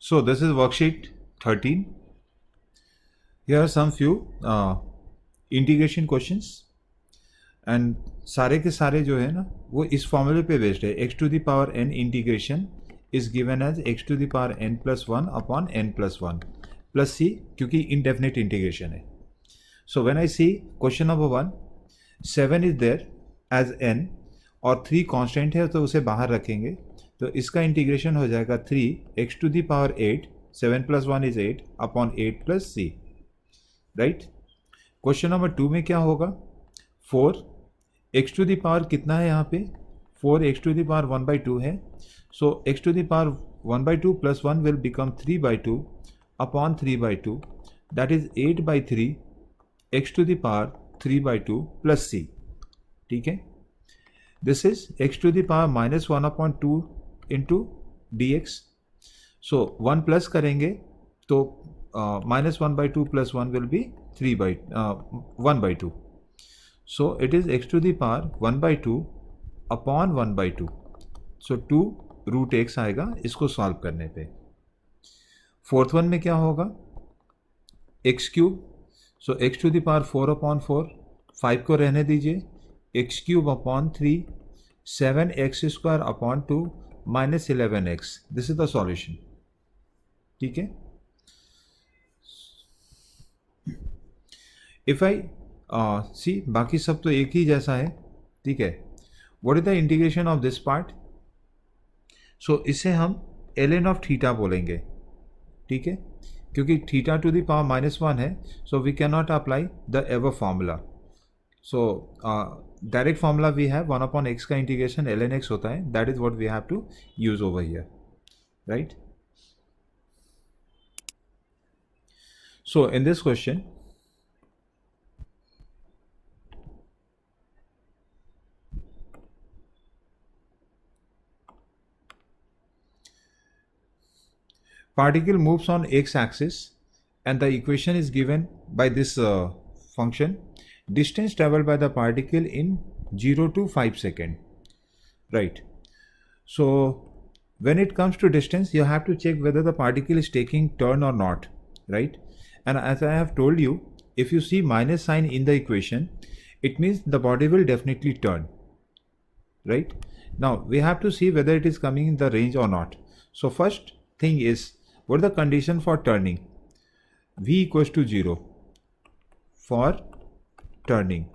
So this is worksheet 13. Here are some few integration questions and सारे के सारे जो है ना वो इस फॉर्मूले पे बेस्ड है. x to the power n integration is given as x to the power n plus 1 upon n plus 1 plus c क्योंकि indefinite इंटीग्रेशन है. So when I see question number 1, 7 is there as n और 3 constant है तो उसे बाहर रखेंगे तो इसका इंटीग्रेशन हो जाएगा 3 x to the power 8, 7 plus 1 is 8 upon 8 plus c. Right. Question number 2 में क्या होगा? 4 x टू द पावर कितना है यहाँ पे? 4 x टू द पावर 1/2 है. So x to the power 1/2 plus 1 will become 3/2 upon 3/2 that is 8/3 x to the power 3/2 plus c. ठीक है. This is x to the power minus 1/2 into dx. So 1 plus करेंगे तो minus 1/2 plus 1 will be 1/2. So it is x to the power 1/2 upon 1/2. So 2 root x आएगा इसको solve करने पे. Fourth one में क्या होगा? x cube. So x to the power 4 upon 4, 5 को रहने दीजिए, x cube upon 3, 7x square upon 2 minus 11x. This is the solution. ठीक है. इफ आई सी बाकी सब तो एक ही जैसा है. ठीक है. What is the integration of this part? So इसे हम ln ऑफ थीटा बोलेंगे. ठीक है. क्योंकि theta to the power minus 1 है so we can not apply the ever formula. So direct formula we have 1/x का इंटीग्रेशन ln x होता है. That is what we have to use over here. Right. So in this question particle moves on x-axis and the equation is given by this function. Distance traveled by the particle in 0 to 5 seconds. Right. So when it comes to distance, you have to check whether the particle is taking turn or not. Right. And as I have told you, if you see minus sign in the equation, it means the body will definitely turn. Right. Now we have to see whether it is coming in the range or not. So first thing is, what is the condition for turning? V equals to 0 for turning.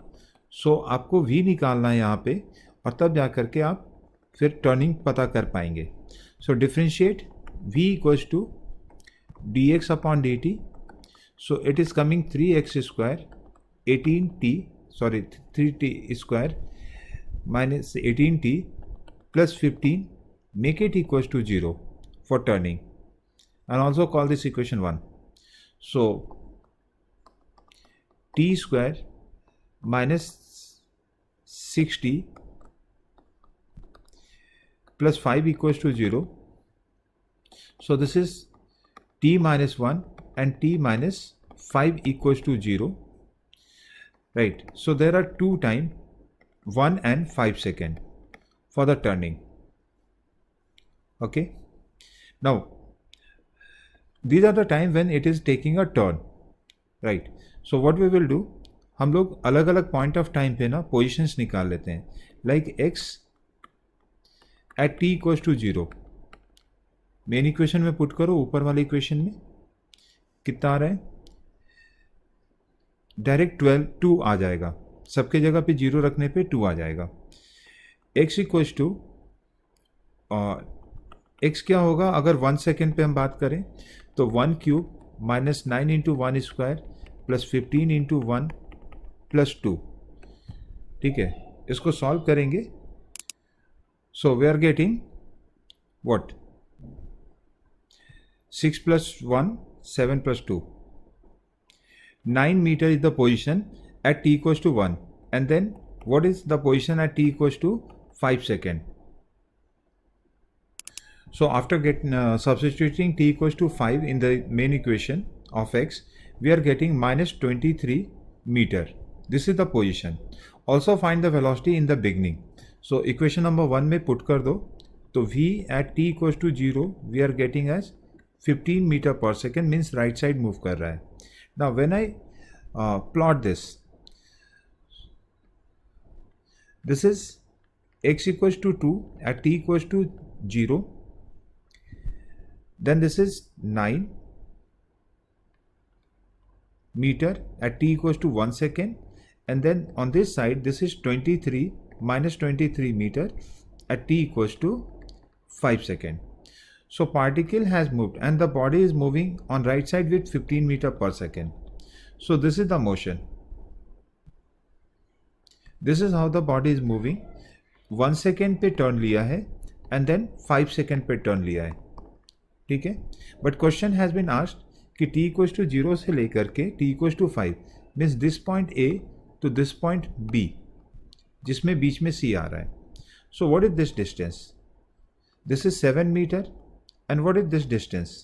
So आपको V निकालना है यहाँ पे और तब जा करके आप फिर टर्निंग पता कर पाएंगे. So differentiate V equals to dx upon dt. So it is coming 3x square 3t square minus 18t plus 15. Make it equals to 0 for turning. And also call this equation 1. So t square minus 6t plus 5 equals to 0. So this is t minus 1 and t minus 5 equals to 0. Right. So there are two time 1 and 5 second for the turning. Okay. Now these are the time when it is taking a turn. Right. So what we will do, हम लोग अलग अलग point of time पे ना positions निकाल लेते हैं. Like x at t equals to 0 main equation में पुट करो. ऊपर वाले इक्वेशन में कितना आ रहा है? डायरेक्ट 2 आ जाएगा. सबके जगह पे 0 रखने पे 2 आ जाएगा. x इक्वल्स टू x क्या होगा अगर 1 सेकेंड पे हम बात करें तो 1 cube minus 9 into 1 square plus 15 into 1 plus 2. ठीक है. इसको सॉल्व करेंगे. So we are getting what? 6 plus 1 7 plus 2. 9 metre is the position at t equals to 1 and then what is the position at t equals to 5 second. So after substituting t equals to 5 in the main equation of x, we are getting minus 23 meter. This is the position. Also find the velocity in the beginning. So equation number 1 में put कर दो तो v at t equals to 0 we are getting as 15 metre per second means right side move कर रहा है. Now when I plot this is x equals to 2 at t equals to 0, then this is 9 meter at t equals to 1 second, and then on this side this is 23 minus 23 meter at t equals to 5 second. So particle has moved and the body is moving on right side with 15 meter per second. So this is the motion. This is how the body is moving. 1 second पे turn लिया है and then 5 second पे turn लिया है. ठीक है. But question has been asked कि t equals to 0 से लेकर के t equals to 5 means this point A to this point B, जिसमें बीच में C आ रहा है. So what is this distance? This is 7 meter. And what is this distance?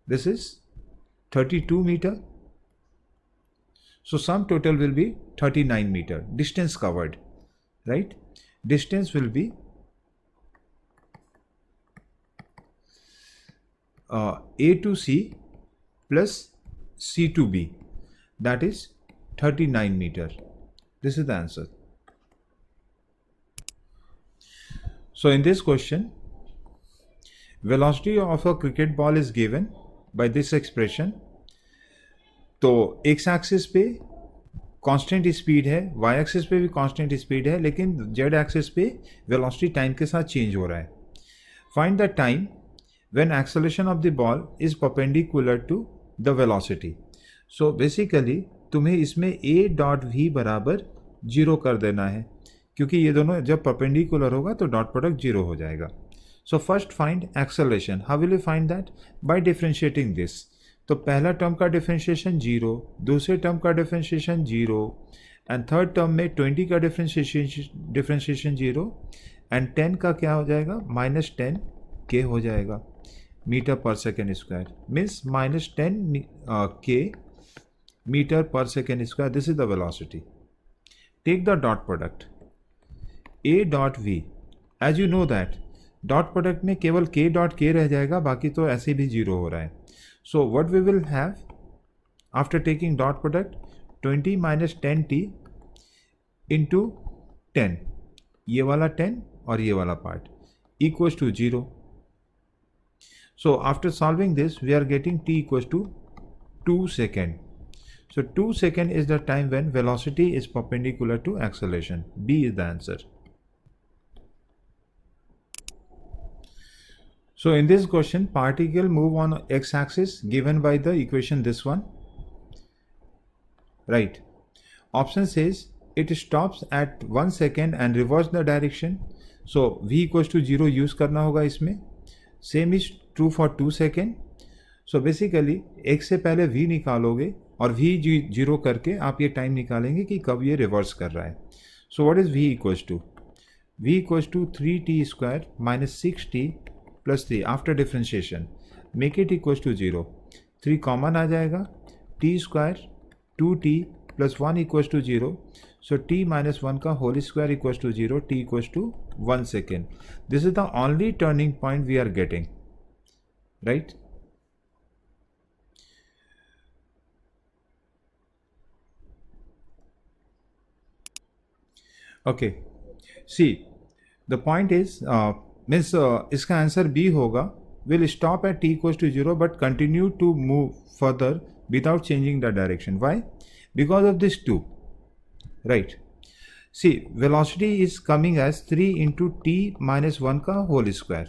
This is 32 meter. So sum total will be 39 meter. Distance covered, right? Distance will be A to C plus C to B. That is 39 meter. This is the answer. So in this question, velocity of a cricket ball is given by this expression. तो x axis पे constant speed है, y axis पे भी constant speed है, लेकिन z axis पे velocity time के साथ चेंज हो रहा है. Find the time when acceleration of the ball is perpendicular to the velocity. So basically तुम्हें इसमें a डॉट v बराबर 0 कर देना है, क्योंकि ये दोनों जब परपेंडिकुलर होगा तो डॉट प्रोडक्ट 0 हो जाएगा. So first find acceleration. How will you find that? By differentiating this. तो पहला टर्म का डिफरेंशिएशन 0, दूसरे टर्म का डिफरेंशिएशन 0, एंड थर्ड टर्म में 20 का डिफरेंशिएशन 0, एंड 10 का क्या हो जाएगा? -10 k हो जाएगा metre per second square. Means -10 k metre per second square. This is the velocity. Take the dot product a dot v. As you know that dot product में केवल k डॉट k रह जाएगा, बाकी तो ऐसे भी 0 हो रहा है. So what we will have after taking dot product? 20 minus 10t into 10, ये वाला 10 और ये वाला part equals to 0. So after solving this, we are getting t equals to 2 second. So 2 second is the time when velocity is perpendicular to acceleration. B is the answer. So in this question, particle move on x-axis given by the equation this one, right? Option says it stops at 1 second and reverse the direction. So v equals to 0 use करना होगा इसमें. Same is true for 2 second. So basically x से पहले v निकालोगे और v 0 करके आप ये टाइम निकालेंगे कि कब ये रिवर्स कर रहा है. So what is v equals to? v equals to 3t square minus 6t plus 3 after differentiation. Make it equals to 0. 3 common आ जाएगा. t square 2t plus 1 equals to 0. So t minus 1 का whole square equals to 0. t equals to 1 second. This is the only turning point we are getting, right? Okay. See, the point is means इसका answer B होगा. Will stop at t equals to 0 but continue to move further without changing the direction. Why? Because of this 2, right? See, velocity is coming as 3 into t minus 1 का whole square,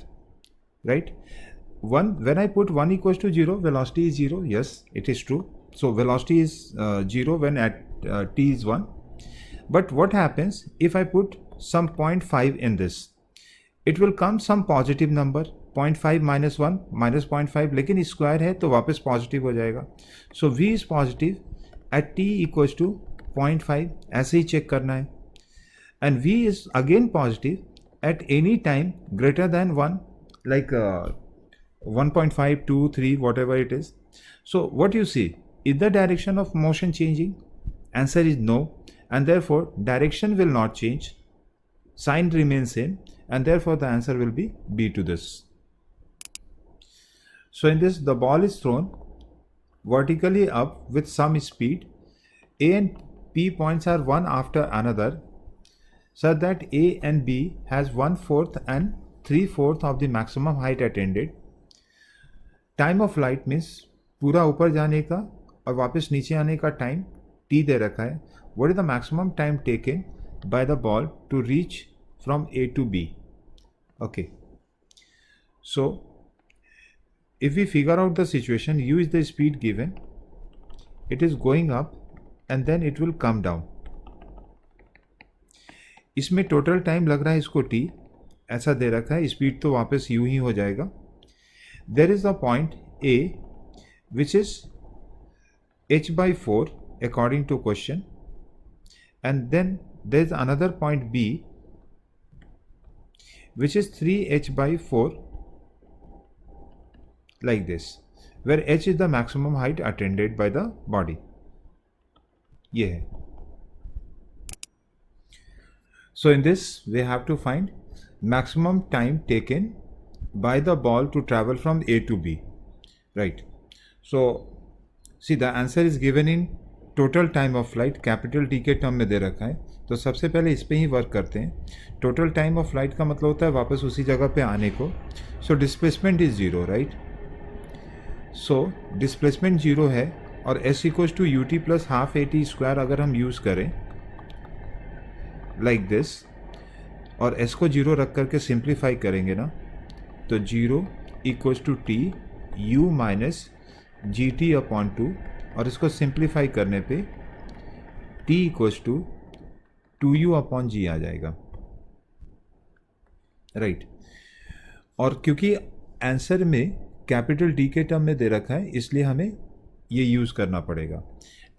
right? 1, when I put 1 equals to 0, velocity is 0. Yes, it is true. So velocity is 0 when at t is 1. But what happens if I put some 0.5 in this? It will come some positive number. 0.5 minus 1 minus 0.5, लेकिन square है तो वापस positive हो जाएगा. So v is positive at t equals to 0.5. ऐसे ही check करना है. And v is again positive at any time greater than 1, like 1.5, 2, 3, whatever it is. So what you see, is the direction of motion changing? Answer is no, and therefore direction will not change. Sign remains same, and therefore the answer will be B to this. So in this, the ball is thrown vertically up with some speed. A and P points are one after another, such that A and B has 1/4 and 3/4 of the maximum height attained. Time of flight means पूरा ऊपर जाने का और वापस नीचे आने का time t दे रखा है. What is the maximum time taken by the ball to reach from A to B? Okay. So if we figure out the situation, u is the speed given, it is going up and then it will come down. इसमें total time लग रहा है इसको t, ऐसा दे रखा है, speed तो वापस u ही हो जाएगा. There is a point A which is h by 4 according to question, and then there is another point B which is 3h by 4 like this, where h is the maximum height attained by the body. ये है. So in this we have to find maximum time taken by the ball to travel from A to B, right? So see, the answer is given in total time of flight, capital T के term में दे रखा है. तो सबसे पहले इस पे ही work करते हैं. टोटल टाइम ऑफ फ्लाइट का मतलब होता है वापस उसी जगह पे आने को. So displacement is zero, right? So displacement zero है और s equals to u t plus half a t square अगर हम यूज़ करें लाइक दिस, और s को जीरो रख करके सिंप्लीफाई करेंगे ना, तो zero equals to t u minus g t upon two, और इसको सिंप्लीफाई करने पे t equals to 2u upon g आ जाएगा, राइट? और क्योंकि आंसर में कैपिटल D के टर्म में दे रखा है इसलिए हमें ये यूज़ करना पड़ेगा.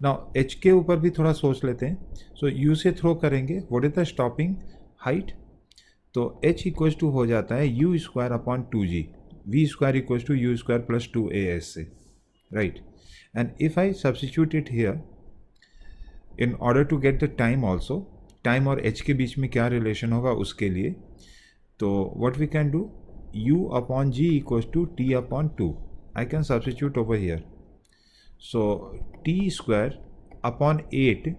नाउ h के ऊपर भी थोड़ा सोच लेते हैं. सो u से थ्रो करेंगे, what is the stopping height? तो h इक्वल्स टू हो जाता है u square upon 2g, v square equals to u square plus 2as से, right? And if I substitute it here in order to get the time also, time और h के बीच में क्या relation होगा उसके लिए, तो what we can do, u upon g equals to t upon 2. I can substitute over here. So t square upon 8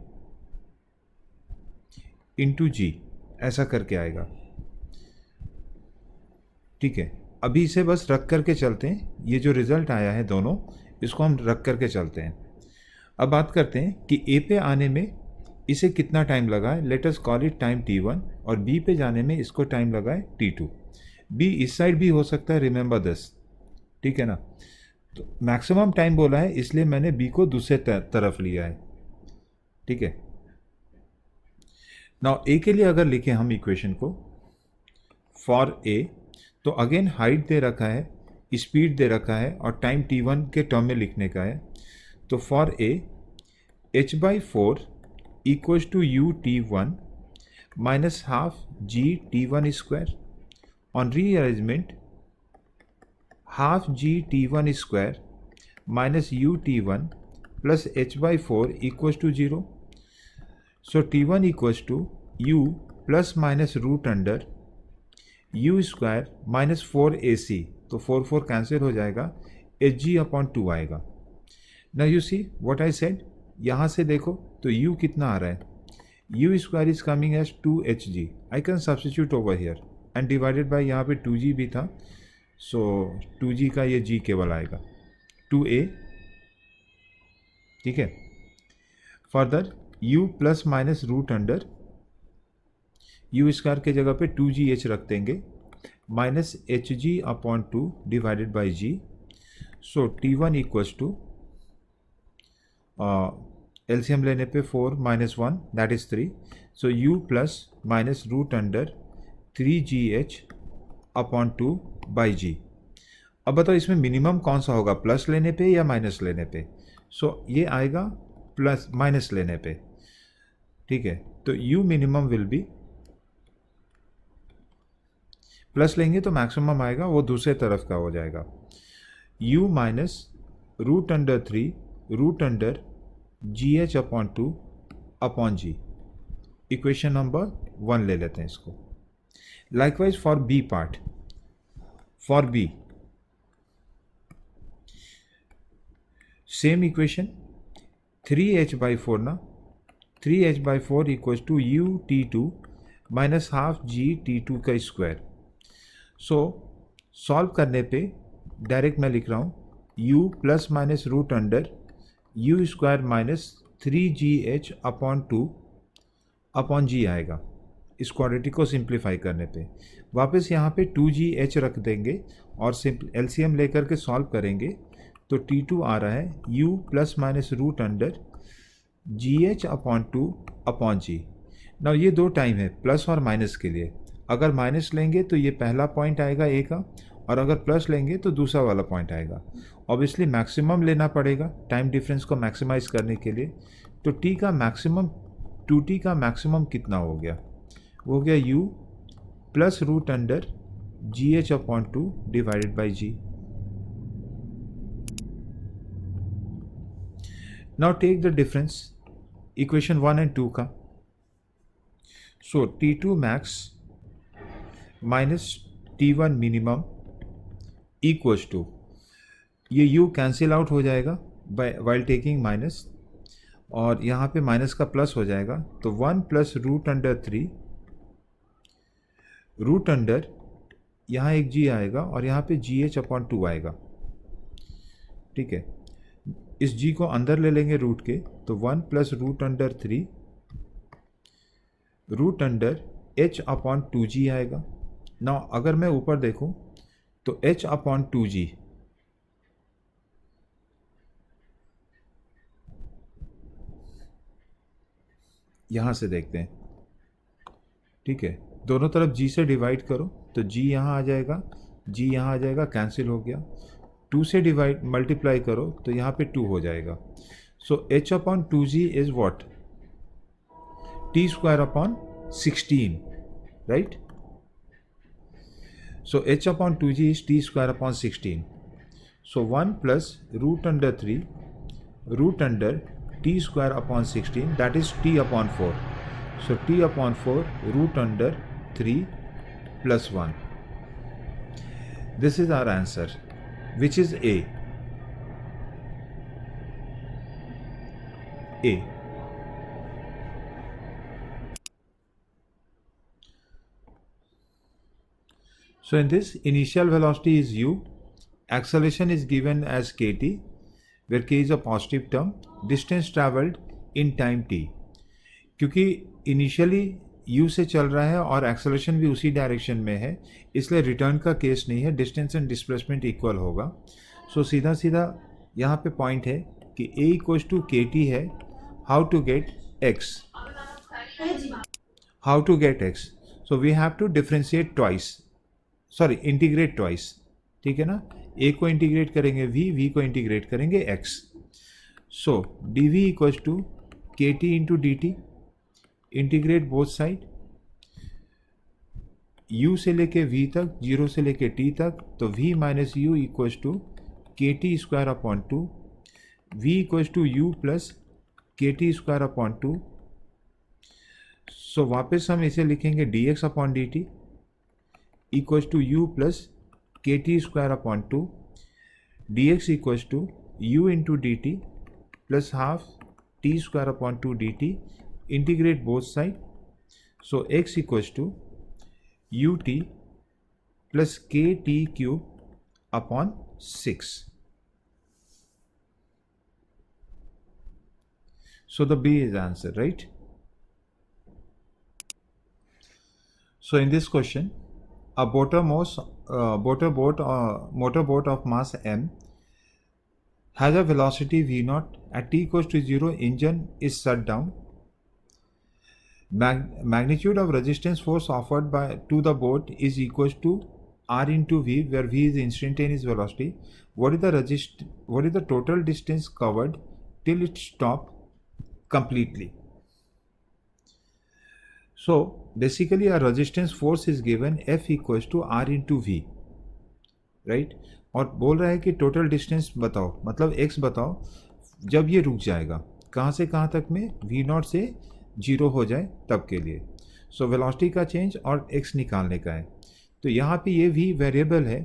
into g, ऐसा करके आएगा, ठीक है? अभी इसे बस रख करके चलते हैं. ये जो रिजल्ट आया है दोनों, इसको हम रख करके चलते हैं. अब बात करते हैं कि A पे आने में इसे कितना टाइम लगा है. Let us call it time t1, और B पे जाने में इसको टाइम लगा है t2. B इस साइड भी हो सकता है, रिमेंबर दिस, ठीक है ना? तो मैक्सिमम टाइम बोला है इसलिए मैंने B को दूसरे तरफ लिया है, ठीक है? नाउ A के लिए अगर लिखें हम इक्वेशन को, फॉर A, तो अगेन हाइट दे रखा है, स्पीड दे रखा है और टाइम t1 के टर्म में लिखने का है. तो for A h by 4 equals to u t1 minus half g t1 square. On rearrangement, half g t1 square minus u t1 plus h by 4 equals to 0. So t1 equals to u plus minus root under u square minus 4ac, तो 4 cancel हो जाएगा, hg upon 2 आएगा. ना you see what I said, यहाँ से देखो तो u कितना आ रहा है, u square is coming as 2hg. I can substitute over here and divided by, यहाँ पे 2g भी था, सो 2g का ये g केवल आएगा 2a, ठीक है? Further u plus minus root under u square के जगह पे 2gh रख देंगे, minus hg upon 2 divided by g. So t1 equals to, LCM लेने पे 4 minus 1 that is 3. So u plus minus root under 3gh upon 2 by g. अब बताओ इसमें मिनिमम कौन सा होगा, प्लस लेने पे या माइनस लेने पे? सो ये आएगा प्लस माइनस लेने पे, ठीक है? तो u minimum will be, plus लेंगे तो मैक्सिमम आएगा, वो दूसरे तरफ का हो जाएगा, u minus root under 3 root under gh upon 2 upon g. Equation number 1 ले लेते हैं इसको. Likewise for B part, for B same equation 3h/4 ना, 3h/4 equals to u t2 minus half g t2 का स्क्वायर। सो solve करने पे direct मैं लिख रहा हूँ u plus minus root under u square minus 3gh upon 2 upon g आएगा इस क्वाड्रेटिक को सिंप्लीफाई करने पे। वापस यहाँ पे 2gh रख देंगे और एलसीएम लेकर के सॉल्व करेंगे तो t2 आ रहा है u plus minus root under gh upon 2 upon g। ना ये दो टाइम है प्लस और माइनस के लिए। अगर माइनस लेंगे तो ये पहला पॉइंट आएगा a का, और अगर प्लस लेंगे तो दूसरा वाला पॉइंट आएगा। ऑब्वियसली मैक्सिमम लेना पड़ेगा टाइम डिफरेंस को मैक्सिमाइज करने के लिए। तो t का मैक्सिमम 2t का मैक्सिमम कितना हो गया? वो हो गया u plus root under gh upon 2 divided by g। Now take the difference equation 1 and 2 का। सो t2 max minus t1 minimum equals to, ये u कैंसिल आउट हो जाएगा वाइल टेकिंग माइनस, और यहाँ पे माइनस का प्लस हो जाएगा तो 1 plus root under 3 root under, यहाँ एक g आएगा और यहाँ पे gh अपॉन 2 आएगा। ठीक है, इस g को अंदर ले लेंगे रूट के तो 1 plus root under 3 root under h upon 2g आएगा। ना अगर मैं ऊपर देखूं तो h अपॉन 2g यहाँ से देखते हैं। ठीक है, दोनों तरफ g से डिवाइड करो तो g यहाँ आ जाएगा, g यहाँ आ जाएगा, कैंसिल हो गया। 2 से डिवाइड मल्टीप्लाई करो तो यहाँ पे 2 हो जाएगा। So h upon 2g is what? t square upon 16, right? So h upon 2g is t square upon 16। So 1 plus root under 3 root under t square upon 16 that is t upon 4। So t upon 4 root under 3 plus 1। This is our answer which is A. So in this, initial velocity is u, acceleration is given as kt, where k is a positive term, distance traveled in time t. क्योंकि initially u से चल रहा है और acceleration भी उसी direction में है, इसलिए रिटर्न का केस नहीं है, डिस्टेंस एंड डिस्प्लेसमेंट इक्वल होगा। सो सीधा सीधा यहाँ पे पॉइंट है कि a equals to k t है। How to get x? How to get x? So we have to differentiate twice, sorry integrate twice. ठीक है ना, a को इंटीग्रेट करेंगे v को इंटीग्रेट करेंगे x। So dv equals to k t into d t, integrate both side, u से लेके v तक, 0 से लेके t तक, तो v minus u equals to k t square upon 2, v equals to u plus k t square upon 2। So वापस हम इसे लिखेंगे dx upon d t equals to u plus k t square upon 2, dx equals to u into d t plus half t square upon 2 d t, integrate both side. So x equals to ut plus kt cube upon 6. So the B is answer, right? So in this question, a motorboat of mass m has a velocity v0 at t equals to 0. Engine is shut down. Magnitude of resistance force offered to the boat is equals to r into v, where v is instantaneous velocity. What is the total distance covered till it stopped completely? So basically a resistance force is given F equals to r into v, right? और बोल रहा है कि total distance बताओ, मतलब x बताओ जब ये रुक जाएगा, कहाँ से कहाँ तक में, v0 से 0 हो जाए तब के लिए। सो वेलोसिटी का चेंज और x निकालने का है। तो यहाँ पे ये v वेरिएबल है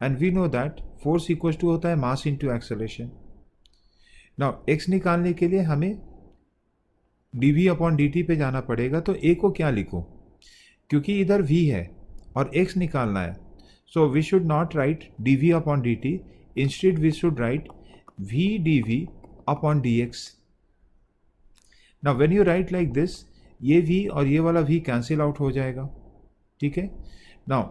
and we know that force equals to होता है mass into acceleration. Now x निकालने के लिए हमें dv अपॉन dt पे जाना पड़ेगा, तो a को क्या लिखूं, क्योंकि इधर v है और x निकालना है, so we should not write dv अपॉन dt, instead we should write v dv अपॉन dx. Now when you write like this, ये v और ये वाला v कैंसिल आउट हो जाएगा, ठीक है. Now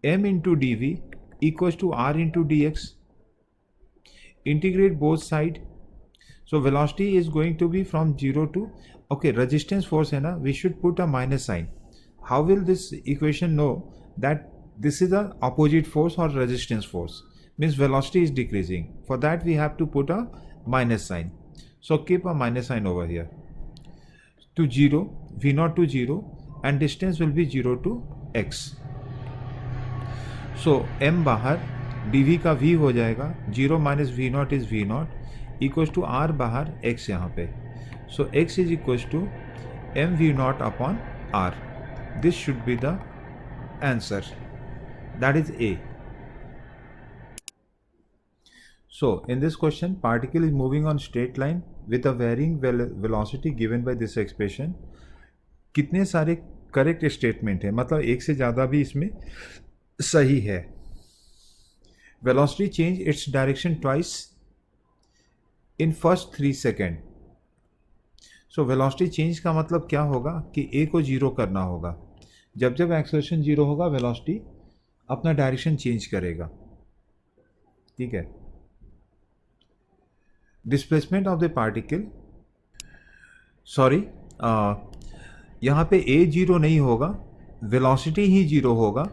m into d v equals to r into d x. Integrate both side, so velocity is going to be from 0 to, okay resistance force है ना, we should put a minus sign. How will this equation know that this is the opposite force or resistance force? Means velocity is decreasing. For that we have to put a minus sign. So keep a minus sign over here. To 0, v0 to 0, and distance will be 0 to x. So m बाहर dv का v हो जाएगा, 0 minus v0 is v0 equals to r बाहर x यहाँ पे. So x is equals to m v0 upon r. This should be the answer. That is A. So in this question, particle is moving on straight line with a varying velocity given by this expression. कितने सारे correct statement है, मतलब एक से ज़्यादा भी इसमें सही है. Velocity change its direction twice in first 3 second. So velocity change का मतलब क्या होगा कि A को 0 करना होगा. जब जब एक्सेलरेशन 0 होगा, वेलोसिटी अपना डायरेक्शन चेंज करेगा, ठीक है. Displacement of the particle, sorry यहाँ पे a 0 नहीं होगा, वेलोसिटी ही 0 होगा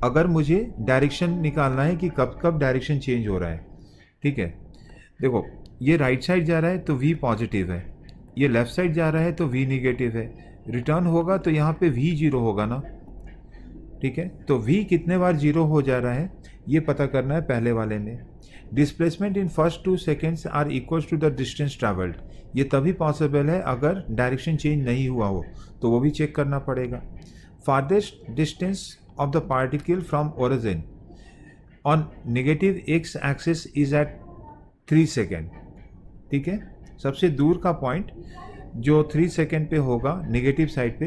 अगर मुझे डायरेक्शन निकालना है कि कब कब डायरेक्शन चेंज हो रहा है, ठीक है. देखो ये राइट साइड जा रहा है तो v पॉजिटिव है, ये लेफ्ट साइड जा रहा है तो v निगेटिव है. रिटर्न होगा तो यहाँ पे v 0 होगा ना, ठीक है. तो v कितने बार 0 हो जा रहा है ये पता करना है पहले वाले में. Displacement in first 2 seconds are equals to the distance travelled. ये तभी पॉसिबल है अगर डायरेक्शन चेंज नहीं हुआ हो, तो वो भी चेक करना पड़ेगा. Farthest distance of the particle from origin on negative x axis is at 3 second, ठीक है. सबसे दूर का पॉइंट जो 3 सेकेंड पे होगा नेगेटिव साइड पे,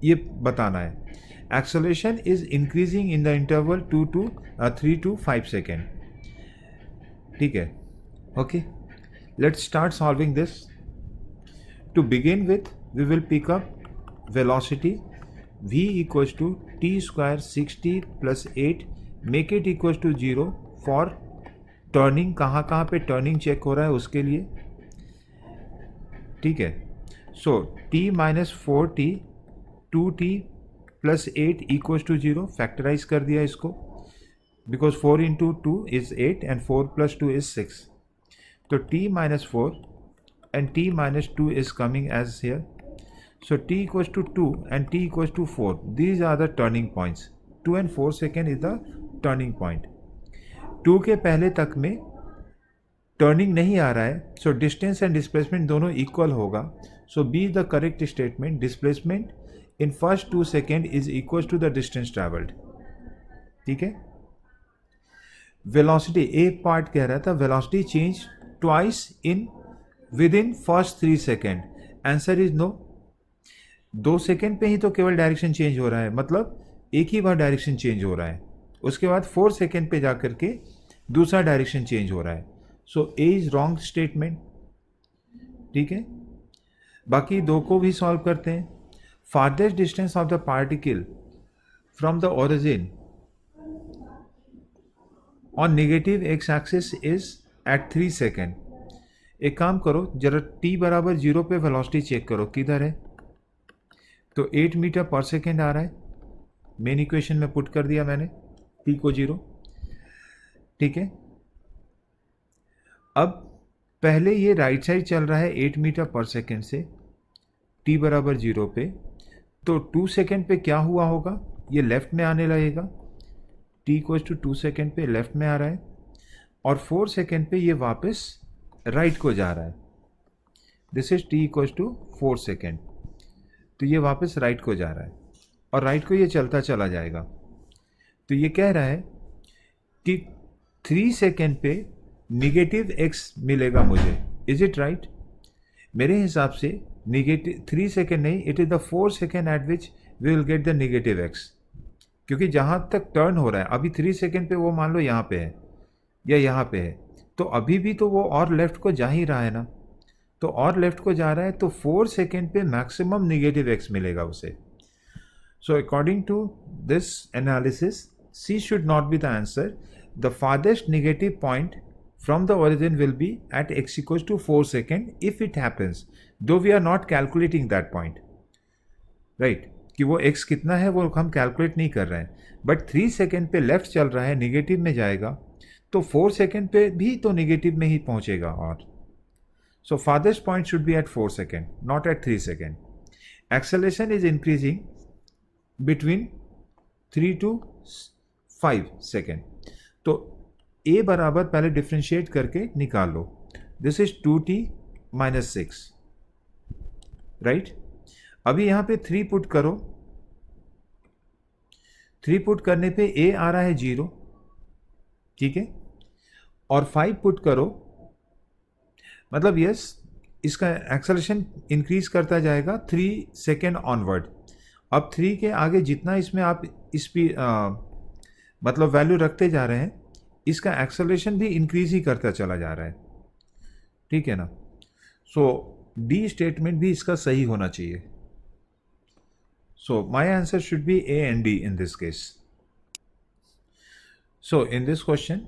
ये बताना है. Acceleration is increasing in the interval 3 to 5 second, ठीक है. Okay, let's start solving this. To begin with we will pick up velocity v equals to t square 60 plus 8, make it equals to 0 for turning. कहाँ कहाँ पे turning check हो रहा है उसके लिए, ठीक है. So t minus 4t 2t plus 8 equals to 0. Factorise कर दिया इसको, because 4 into 2 is 8 and 4 plus 2 is 6. तो t minus 4 and t minus 2 is coming as here. So t equals to 2 and t equals to 4. These are the turning points. 2 and 4 second is the turning point. 2 के पहले तक में turning नहीं आ रहा है, so distance and displacement दोनों equal होगा. So b the correct statement. Displacement in first 2 second is equal to the distance travelled, ठीक है. वेलोसिटी, एक पार्ट कह रहा था velocity change twice in within first 3 second. Answer is no. 2 second पे ही तो केवल डायरेक्शन चेंज हो रहा है, मतलब एक ही बार डायरेक्शन चेंज हो रहा है. उसके बाद 4 सेकेंड पे जाकर के दूसरा डायरेक्शन चेंज हो रहा है. सो ए इज रॉन्ग स्टेटमेंट, ठीक है. बाकी दो को भी सॉल्व करते हैं. farthest distance of the particle from the origin on negative x axis is at 3 second. एक काम करो जरा, t बराबर 0 पे वेलोसिटी चेक करो किधर है. तो 8 मीटर पर सेकेंड आ रहा है, मेन इक्वेशन में पुट कर दिया मैंने t को 0, ठीक है. अब पहले ये राइट साइड चल रहा है 8 मीटर पर सेकेंड से, t बराबर 0 पे. तो 2 सेकेंड पे क्या हुआ होगा, ये लेफ्ट में आने लगेगा. t इक्वल्स टू 2 सेकेंड पे लेफ्ट में आ रहा है, और 4 सेकेंड पे ये वापस राइट को जा रहा है. This is t equals to 4 second. तो ये वापस राइट को जा रहा है और राइट को ये चलता चला जाएगा. तो ये कह रहा है कि 3 सेकेंड पे निगेटिव एक्स मिलेगा मुझे, इज इट राइट? मेरे हिसाब से निगेटिव 3 सेकेंड नहीं, it is the 4 second at which we will get the negative x, क्योंकि जहाँ तक टर्न हो रहा है अभी 3 सेकेंड पे वो मान लो यहाँ पे है या यहाँ पे है, तो अभी भी तो वो और लेफ्ट को जा ही रहा है ना, तो और लेफ्ट को जा रहा है, तो 4 सेकेंड पे मैक्सिमम निगेटिव एक्स मिलेगा उसे. So according to this analysis, C should not be the answer. The farthest negative point from the origin will be at x equals to 4 second if it happens, though we are not calculating that point. Right? कि वो x कितना है वो हम calculate नहीं कर रहे हैं, बट 3 सेकेंड पे लेफ्ट चल रहा है, निगेटिव में जाएगा, तो 4 सेकेंड पे भी तो निगेटिव में ही पहुंचेगा. और सो farthest point should be at 4 second, not at 3 second. Acceleration is increasing between 3 to 5 second. तो a बराबर पहले डिफ्रेंशिएट करके निकाल लो. This is 2t minus 6, right? अभी यहाँ पे 3 पुट करो, 3 पुट करने पे a आ रहा है 0, ठीक है, और 5 पुट करो, मतलब यस इसका एक्सेलरेशन इंक्रीज करता जाएगा 3 सेकेंड ऑनवर्ड. अब 3 के आगे जितना इसमें आप मतलब वैल्यू रखते जा रहे हैं, इसका एक्सेलरेशन भी इंक्रीज ही करता चला जा रहा है, ठीक है ना? सो डी स्टेटमेंट भी इसका सही होना चाहिए. So my answer should be A and D in this case. So in this question,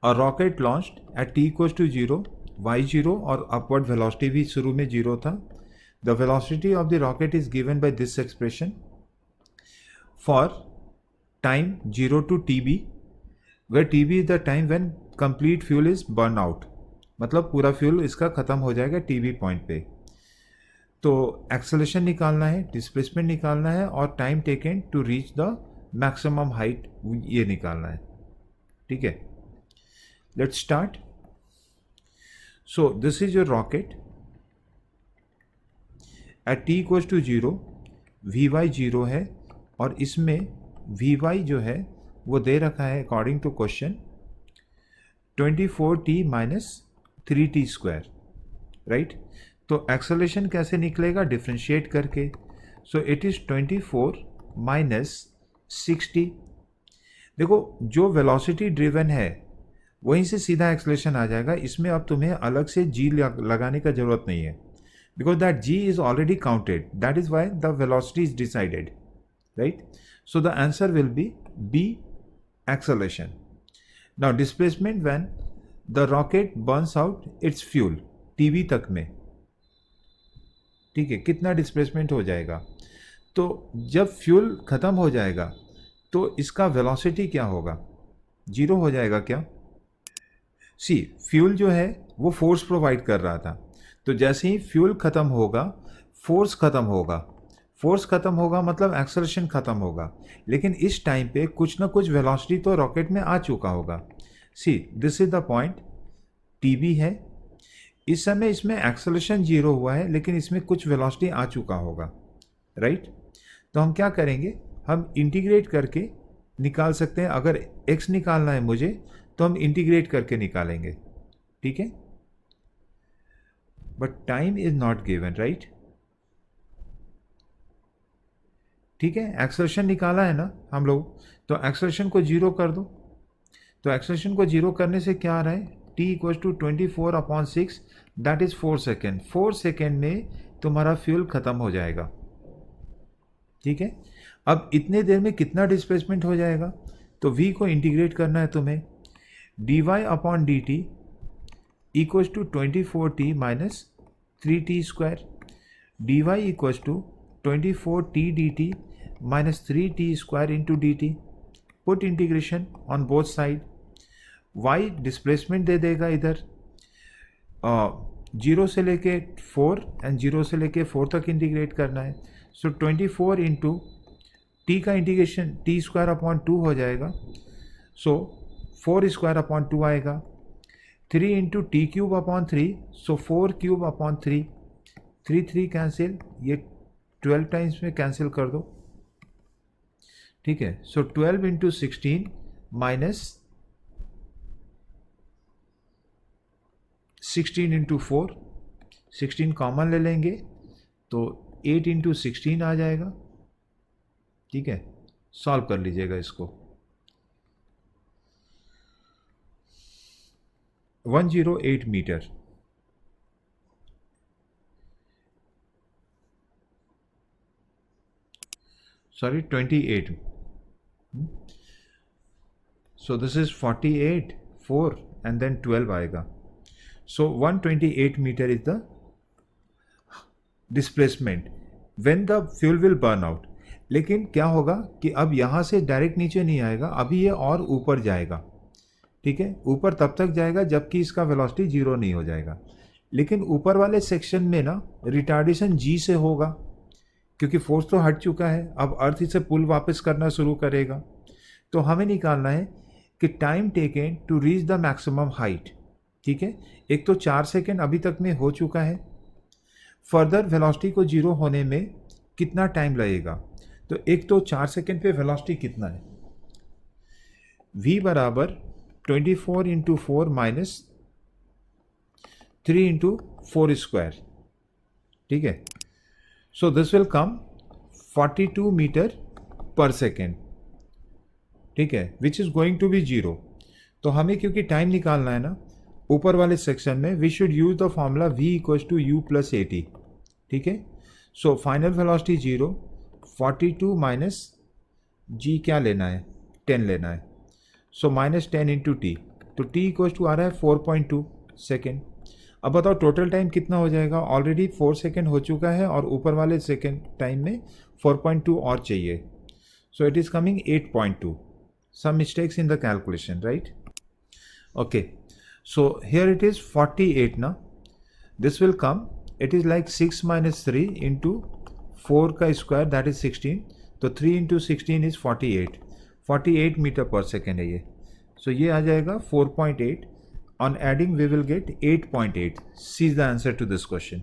a rocket launched at t equals to 0, y 0 और अपवर्ड वेलोसिटी भी शुरू में 0 था. The velocity of the rocket is given by this expression for time 0 to TB, where TB is the time when complete fuel is burned out. मतलब पूरा fuel इसका ख़त्म हो जाएगा TB पॉइंट पे. तो एक्सेलरेशन निकालना है, डिस्प्लेसमेंट निकालना है और time taken to reach the maximum height ये निकालना है, ठीक है? Let's start. So this is your rocket at t equals to 0, v y 0 है, और इसमें वी वाई जो है वो दे रखा है according to question 24t minus 3t square, right? तो एक्सेलरेशन कैसे निकलेगा? डिफ्रेंशिएट करके. So it is 24 minus 60. देखो जो वेलोसिटी ड्रिवन है वहीं से सीधा एक्सेलरेशन आ जाएगा, इसमें अब तुम्हें अलग से जी लगाने का ज़रूरत नहीं है, because that g is already counted. That is why the velocity is decided, right? So the answer will be B, acceleration. Now displacement when the rocket burns out its fuel, TB तक में, ठीक है, कितना displacement हो जाएगा? तो जब fuel ख़त्म हो जाएगा तो इसका वेलोसिटी क्या होगा? 0 हो जाएगा क्या? सी फ्यूल जो है वो फोर्स प्रोवाइड कर रहा था, तो जैसे ही फ्यूल ख़त्म होगा फोर्स ख़त्म होगा, फोर्स ख़त्म होगा मतलब एक्सेलरेशन ख़त्म होगा, लेकिन इस टाइम पे कुछ ना कुछ वेलोसिटी तो रॉकेट में आ चुका होगा. See this is the point, TB है, इस समय इसमें एक्सेलरेशन 0 हुआ है लेकिन इसमें कुछ वेलोसिटी आ चुका होगा, राइट? तो हम क्या करेंगे, हम इंटीग्रेट करके निकाल सकते हैं. अगर x निकालना है मुझे तो हम इंटीग्रेट करके निकालेंगे, ठीक है? But time is not given, right? ठीक है, एक्सेलरेशन निकाला है ना हम लोग, तो एक्सेलरेशन को 0 कर दो. तो एक्सेलरेशन को 0 करने से क्या आ रहा है? t equals to 24/6, that is 4 second. 4 second में तुम्हारा फ्यूल ख़त्म हो जाएगा, ठीक है? अब इतने देर में कितना डिस्प्लेसमेंट हो जाएगा? तो v को इंटीग्रेट करना है तुम्हें. dy/dt equals to 24t minus 3t square. dy equals to 24t dt minus 3t square into dt. Put integration on both side. y displacement दे देगा इधर, 0 से लेके 4 एंड 0 से लेके 4 तक इंटीग्रेट करना है. सो 24 इंटू टी का इंटीग्रेशन टी स्क्वायर अपॉन 2 हो जाएगा. सो 4 स्क्वायर अपॉन 2 आएगा. 3 इंटू टी क्यूब अपॉन 3, सो 4 क्यूब अपॉन 3. 3 कैंसिल, ये 12 टाइम्स में कैंसिल कर दो, ठीक है? सो 12 इंटू 16 माइनस 16 इंटू 4, 16 कॉमन ले लेंगे तो 8 इंटू 16 आ जाएगा। ठीक है, सॉल्व कर लीजिएगा इसको। 108 metre, sorry 28, so this is 48, 4 and then 12 आएगा। सो 128 metre is the displacement when the fuel will burn out. लेकिन क्या होगा कि अब यहाँ से डायरेक्ट नीचे नहीं आएगा, अभी ये और ऊपर जाएगा। ठीक है, ऊपर तब तक जाएगा जबकि इसका वेलोसिटी जीरो नहीं हो जाएगा। लेकिन ऊपर वाले सेक्शन में ना रिटार्डेशन जी से होगा, क्योंकि फोर्स तो हट चुका है, अब अर्थ इसे पुल वापस करना शुरू करेगा। तो हमें निकालना है कि time taken to reach the maximum height. ठीक है, एक तो 4 सेकेंड अभी तक में हो चुका है, फर्दर वेलोसिटी को जीरो होने में कितना टाइम लगेगा। तो एक तो 4 सेकेंड पे वेलोसिटी कितना है, v बराबर 24 इंटू 4 माइनस 3 इंटू 4 स्क्वायर। ठीक है, so this will come 42 metre per second. ठीक है, which is going to be zero. तो हमें क्योंकि टाइम निकालना है ना ऊपर वाले सेक्शन में, we should use the formula v equals to u plus 80। ठीक है, so final velocity zero, 42 minus g क्या लेना है, 10 लेना है। सो माइनस 10 इंटू टी, तो t इक्वल्स टू आ रहा है 4.2 सेकेंड। अब बताओ टोटल टाइम कितना हो जाएगा, ऑलरेडी 4 सेकेंड हो चुका है और ऊपर वाले सेकेंड टाइम में 4.2 और चाहिए। So it is coming 8.2। some mistakes in the calculation, right? Okay, so here it is 48 now. This will come, it is like 6 minus 3 into 4 का square, that is 16. तो 3 into 16 is 48, 48 metre per second है ये। सो ये आ जाएगा 4.8। On adding we will get 8.8. C is the answer to this question.